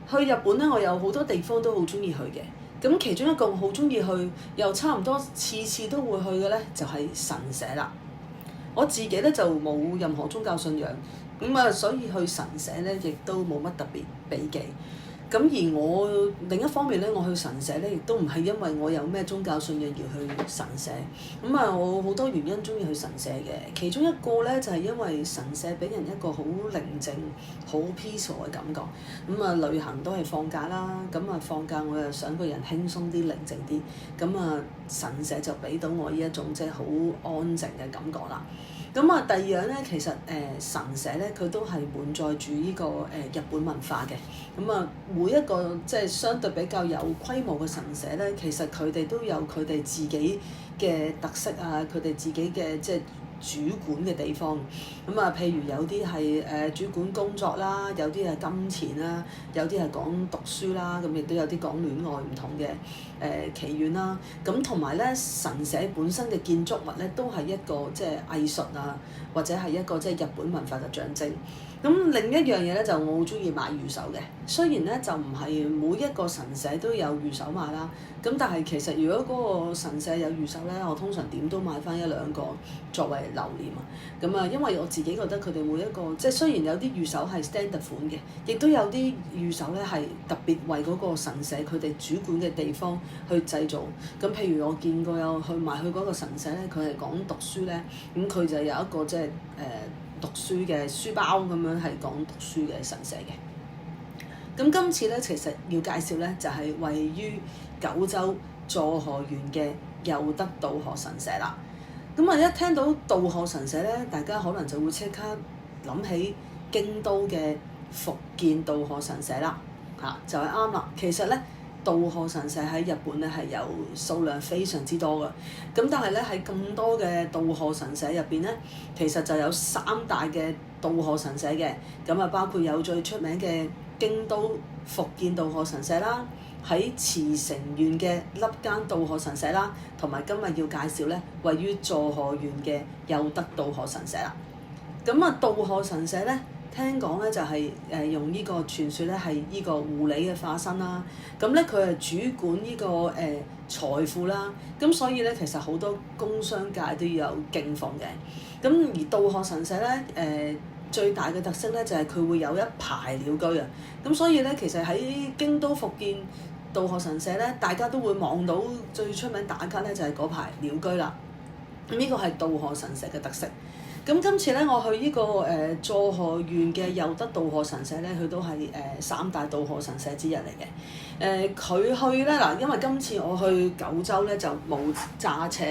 去日本咧，我有好多地方都好中意去嘅。咁其中一個我好中意去，又差唔多次次都會去嘅咧，就係神社啦。我自己咧就冇任何宗教信仰，咁啊，所以去神社咧亦都冇乜特別避忌。咁而我另一方面咧，我去神社咧，亦都唔係因為我有咩宗教信仰而去神社。咁啊，我好多原因中意去神社嘅，其中一個咧就係因為神社俾人一個好寧靜、好 peaceful 嘅感覺。咁啊，旅行都係放假啦，咁啊放假我又想個人輕鬆啲、寧靜啲。咁啊，神社就俾到我呢一種即係好安靜嘅感覺啦。咁啊，第二樣咧，其實神社咧，佢都係滿載住呢個日本文化嘅。咁啊，每一個即係相對比較有規模嘅神社咧，其實佢哋都有佢哋自己嘅特色啊，佢哋自己嘅即係主管嘅地方。咁啊，譬如有啲係主管工作啦，有啲係金錢啦，有啲係講讀書啦，咁亦都有啲講戀愛唔同嘅祈願啦。咁同埋咧，神社本身嘅建築物咧，都係一個即係藝術啊，或者係一個即係日本文化嘅象徵。咁另一樣嘢咧，就我好中意買御守嘅。雖然咧就唔係每一個神社都有御守買啦，咁但係其實如果嗰個神社有御守咧，我通常點都買翻一兩個作為留念啊。咁啊，因為我自己覺得佢哋每一個即係雖然有啲御守係 standard 款嘅，亦都有啲御守咧係特別為嗰個神社佢哋主管嘅地方去製造。咁譬如我見過有去埋去嗰個神社咧，佢係講讀書咧，咁佢就有一個即係讀書嘅書包咁樣係講讀書嘅神社嘅。咁今次咧，其實要介紹咧就係位於九州佐賀縣嘅又德稻荷神社啦。咁啊，一聽到稻荷神社咧，大家可能就會即刻諗起京都嘅伏見稻荷神社啦。就係啱啦。其實咧，稻荷神社喺日本咧係有數量非常之多嘅。咁但係咧喺咁多嘅稻荷神社入邊咧，其實就有三大嘅稻荷神社嘅。咁啊，包括有最出名嘅京都伏見稻荷神社啦，喺茨城縣嘅笠間稻荷神社啦，同埋今日要介紹咧位於佐賀縣嘅又德稻荷神社啦。咁啊，稻荷神社咧，聽講咧就係用呢個傳說咧係呢個狐狸嘅化身啦。咁咧佢係主管呢個財富啦。咁所以咧其實好多工商界都要有敬奉嘅。咁而稻荷神社咧最大嘅特色咧就係佢會有一排鳥居啊。咁所以咧其實喺京都伏見稻荷神社咧，大家都會望到最出名打卡咧就係嗰排鳥居啦。咁呢個係稻荷神社嘅特色。咁今次咧，我去呢個佐賀縣嘅又德稻荷神社咧，佢都係三大稻荷神社之一嚟嘅。佢去咧嗱，因為今次我去九州咧就冇揸車，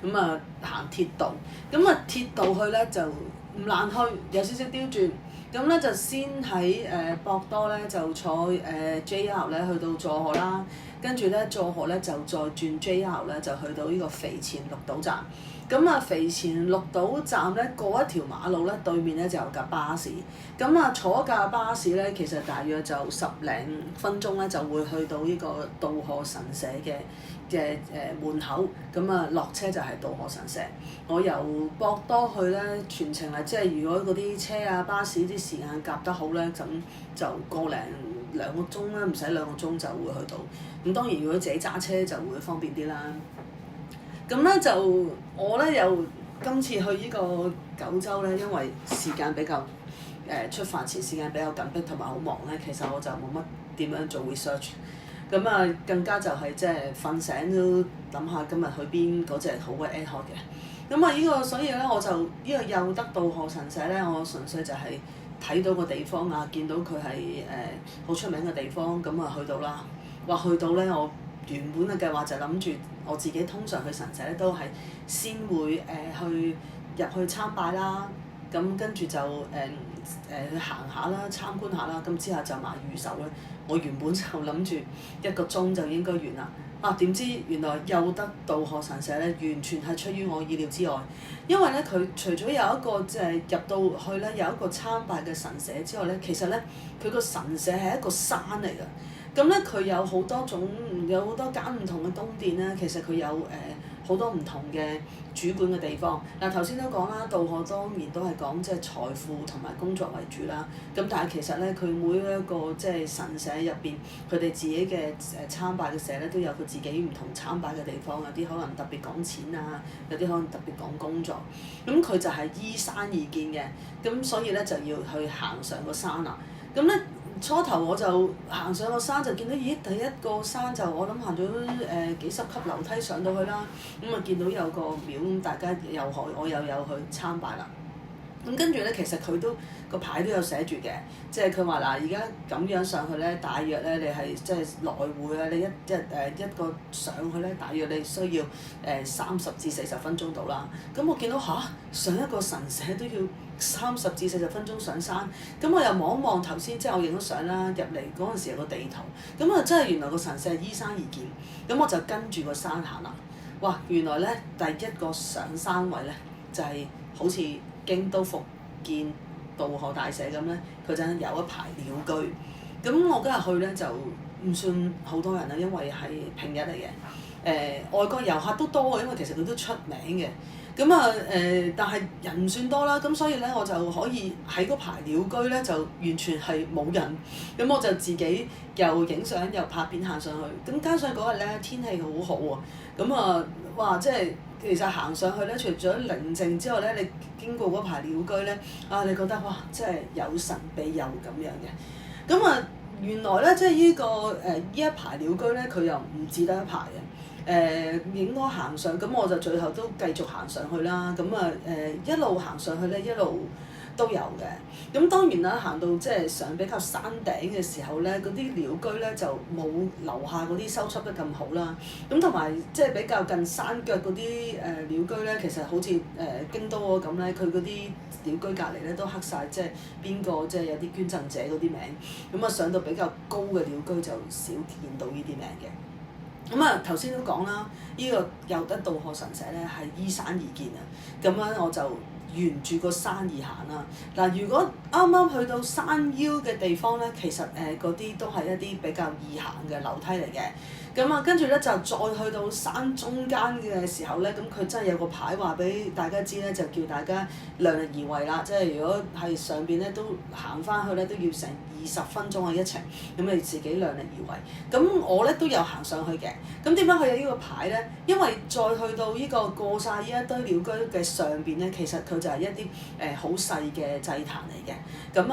咁啊行鐵道，咁啊鐵道去咧就唔難去，有少少刁轉。咁咧就先喺博多咧就坐JR 咧去到佐賀啦，跟住咧佐賀咧就再轉 JR 咧就去到呢個肥前綠島站。咁啊，肥前綠島站咧過一條馬路咧，對面咧就有架巴士。咁啊，坐架巴士咧，其實大約就10零分鐘咧，就會去到呢個稻荷神社嘅門口。咁啊，落車就係稻荷神社。我由博多去咧，全程係即係如果嗰啲車啊巴士啲時間夾得好咧，咁就個零兩個鐘啦，唔使2個鐘就會去到。咁當然如果自己揸車就會方便啲啦。咁咧就我咧又今次去呢個九州咧，因為時間比較出發前時間比較緊迫同埋好忙咧，其實我就冇乜點樣做 research。咁啊，更加就係即係瞓醒都諗下今日去邊嗰隻好嘅 ad hoc 嘅。咁啊呢個所以咧我就呢個又德稻荷神社咧，我純粹就係睇到個地方啊，見到佢係好出名嘅地方，咁啊去到啦。話去到咧，我原本嘅計劃就諗住我自己通常去神社咧都係先會去入去參拜啦，咁跟住就去行下啦、參觀下啦，咁之後就買御守咧。我原本就諗住1個鐘就應該完啦，點知原來又德稻荷神社咧完全係出於我意料之外，因為咧佢除咗有一個即係入到去咧有一個參拜嘅神社之外咧，其實咧佢個神社係一個山嚟㗎。咁咧佢有好多種，有好多間唔同嘅宮殿咧。其實佢有好多唔同嘅主管嘅地方。嗱頭先都講啦，道賀當然都係講即係財富同埋工作為主啦。咁但係其實咧，佢每一個即係神社入邊，佢哋自己嘅參拜嘅社咧，都有佢自己唔同參拜嘅地方。有啲可能特別講錢啊，有啲可能特別講工作。咁佢就係依山而建嘅，咁所以咧就要去行上個山啦。咁咧初頭我就行上個山就見到，咦，第一個山就我諗行咗幾十級樓梯上到去啦。咁啊見到有個廟，咁大家我又有去參拜啦。咁跟住咧，其實佢都個牌都有寫住嘅，即係佢話嗱，而家咁樣上去咧，大約咧你係即係來回啊，你一個上去咧，大約你需要30至40分鐘到啦。咁我見到上一個神社都要30至40分鐘上山，咁我又望一望頭先，即係我影咗相啦，入嚟嗰陣時有個地圖，咁啊真係原來個神社係依山而建，咁我就跟住個山行啦。哇！原來咧第一個上山位咧就係好似京都伏見道賀大社咁咧，佢就有一排鳥居。咁我今日去咧就唔算好多人啦，因為係平日嚟嘅。外國遊客都多，因為其實佢都出名嘅。咁但係人唔算多啦，咁所以咧我就可以喺嗰排鳥居咧就完全係冇人。咁我就自己又影相又拍片行上去。咁加上嗰日咧天氣好好喎，咁哇即係〜其實行上去咧，除咗寧靜之外咧，你經過嗰排鳥居咧，你覺得哇，真係有神庇佑咁樣嘅。咁原來咧，即係呢一排鳥居咧，佢又唔止得一排嘅。應該行上，咁我就最後都繼續行上去啦。咁一路行上去咧，一路都有嘅。咁當然啦，行到即係上比較山頂嘅時候咧，嗰啲鳥居咧就冇樓下嗰啲修葺得咁好啦。咁同埋即係比較近山腳嗰啲鳥居咧，其實好似京都咁咧，佢嗰啲鳥居隔離咧都刻晒，即係邊個即係有啲捐贈者嗰啲名。咁上到比較高嘅鳥居就少見到呢啲名嘅。咁頭先都講啦，呢個又得道賀神社咧係依山而建啊。咁樣我就沿住個山而行啦。嗱，如果啱啱去到山腰嘅地方咧，其實嗰啲都係一啲比較易行嘅樓梯嚟嘅。咁跟住咧就再去到山中間嘅時候咧，咁佢真係有個牌話俾大家知咧，就叫大家量力而為啦。即係如果係上邊咧都行翻去咧，都要成20分鐘一程，咁你自己量力而為。咁我咧都有行上去嘅。咁點解佢有呢個牌咧？因為再去到呢個過晒呢一堆鳥居嘅上邊咧，其實佢就係一啲好細嘅祭壇嚟嘅。咁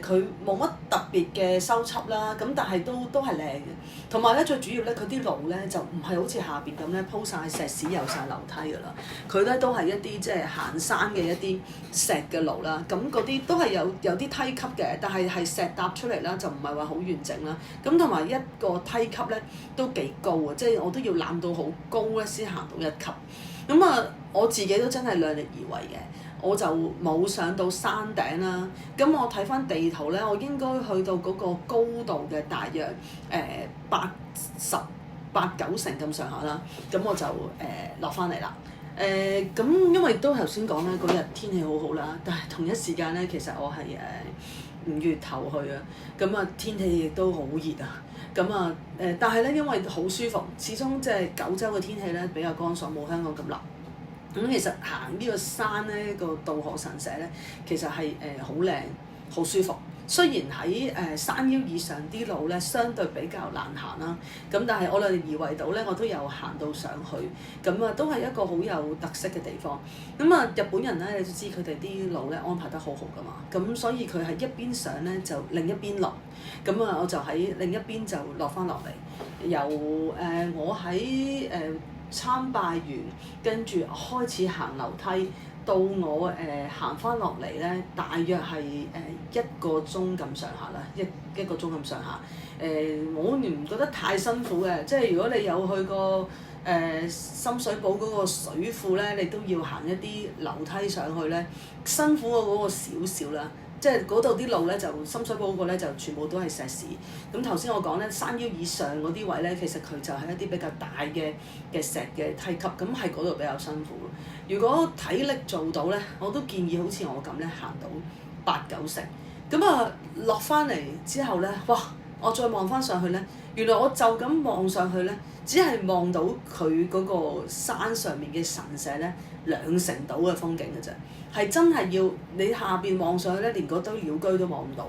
佢冇乜特別嘅修葺啦，咁但係都係靚嘅。同埋咧最主要咧，佢啲路咧就唔係好似下邊咁咧鋪晒石屎有晒樓梯㗎啦。佢咧都係一啲即係行山嘅一啲石嘅路啦。咁嗰啲都係有啲梯級嘅，但係石搭出嚟啦，就唔係話好完整啦。咁同埋一個梯級咧都幾高啊，即係我都要攬到好高咧先行到一級。咁我自己都真係量力而為嘅。我就冇上到山頂啦，咁我睇翻地圖咧，我應該去到嗰個高度嘅大約88-90咁上下啦，咁我就落翻嚟啦。咁因為都頭先講啦，嗰日天氣好好啦，但係同一時間咧，其實我係5月頭去啊，咁天氣亦都好熱啊，咁但係咧因為好舒服，始終即係九州嘅天氣咧比較乾爽，冇香港咁冷。咁其實行呢個山咧，個道賀神社咧，其實係好靚、好舒服。雖然喺山腰以上啲路咧，相對比較難行啦。咁但係我量力而為到咧，我都有行到上去。咁都係一個好有特色嘅地方。咁日本人咧，你都知佢哋啲路咧安排得好好噶嘛。咁所以佢係一邊上咧就另一邊落。咁我就喺另一邊就落翻落嚟。由我喺參拜完，跟住開始行樓梯，到我行翻落嚟咧，大約係1個鐘咁上下啦，一個鐘咁上下。我唔覺得太辛苦嘅，即係如果你有去過深水埗嗰個水庫咧，你都要行一啲樓梯上去咧，辛苦過嗰個少少啦。即係嗰度啲路咧，就深水埗嗰個咧就全部都係石屎。咁頭先我講咧，山腰以上嗰啲位咧，其實佢就係一啲比較大嘅石嘅梯級，咁係嗰度比較辛苦。如果體力做到咧，我都建議好似我咁咧行到8-9成。咁落翻嚟之後咧，哇！我再望翻上去咧，原來我就咁望上去咧，只係望到佢嗰個山上面嘅神社咧2成度嘅風景嘅啫，係真係要你下邊望上去咧，連嗰堆鳥居都望唔到。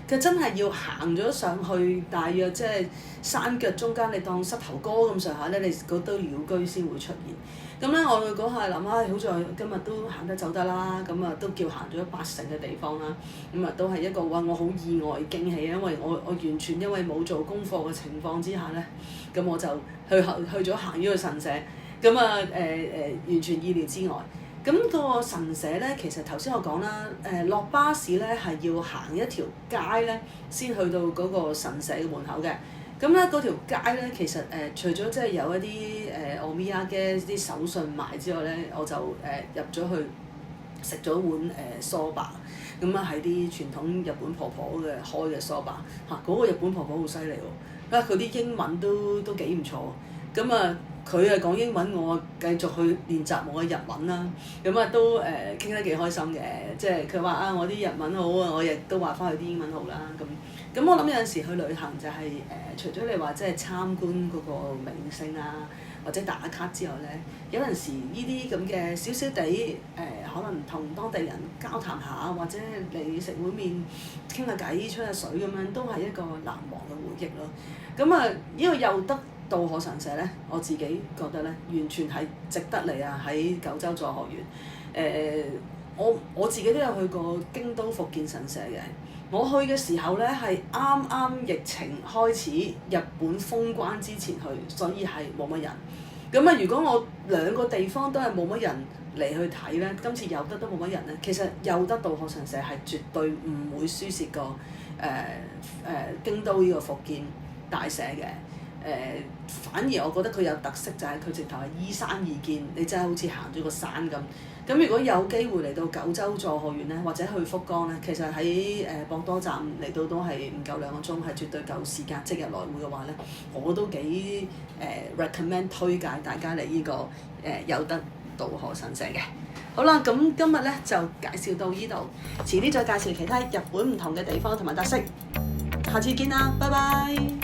佢真係要行咗上去，大約即係山腳中間，你當膝頭哥咁上下咧，你嗰堆鳥居先會出現。咁咧，我嗰下諗，好在今日都行得走得啦，咁啊都叫行咗8成嘅地方啦。咁啊都係一個我好意外驚喜，因為我完全因為冇做功課嘅情況之下咧，咁我就去咗行呢個神社，咁完全意料之外。咁個神社咧，其實頭先我講啦，落巴士咧係要行一條街咧，先去到嗰個神社嘅門口嘅。咁咧嗰條街咧，其實除咗即係有一啲おみやげ啲手信賣之外咧，我就入咗去食咗碗梳吧。咁啊係啲傳統日本婆婆嘅開嘅梳吧嚇，嗰個日本婆婆好犀利喎，佢啲英文都幾唔錯。咁啊〜佢講英文，我繼續去練習我嘅日文啦。咁都傾得幾開心嘅，即係佢話我啲日文好啊，我亦都話翻佢啲英文好啦。咁我諗有陣時去旅行就係除咗你話即係參觀嗰個名勝啊，或者打卡之外咧，有陣時呢啲咁嘅少少地可能同當地人交談下，或者你食碗麵傾下偈、吹下水咁樣，都係一個難忘嘅回憶咯。咁呢個又得稻荷神社咧，我自己覺得咧，完全係值得嚟啊！喺九州助學園，我自己都有去過京都伏見神社嘅。我去嘅時候咧，係啱啱疫情開始，日本封關之前去，所以係冇乜人。咁如果我2個地方都係冇乜人嚟去睇咧，今次有得都冇乜人咧，其實有得稻荷神社係絕對唔會輸蝕過京都呢個伏見大社嘅。反而我覺得佢有特色就係佢直頭係依山而建，你真係好似行咗個山咁。咁如果有機會嚟到九州助學園咧，或者去福岡咧，其實喺博多站嚟到都係唔夠2個鐘，係絕對夠時間即日來回嘅話咧，我都幾recommend 推介大家嚟呢個有得稻荷神社嘅。好啦，咁今日咧就介紹到呢度，遲啲再介紹其他日本唔同嘅地方同埋特色。下次見啦，拜拜。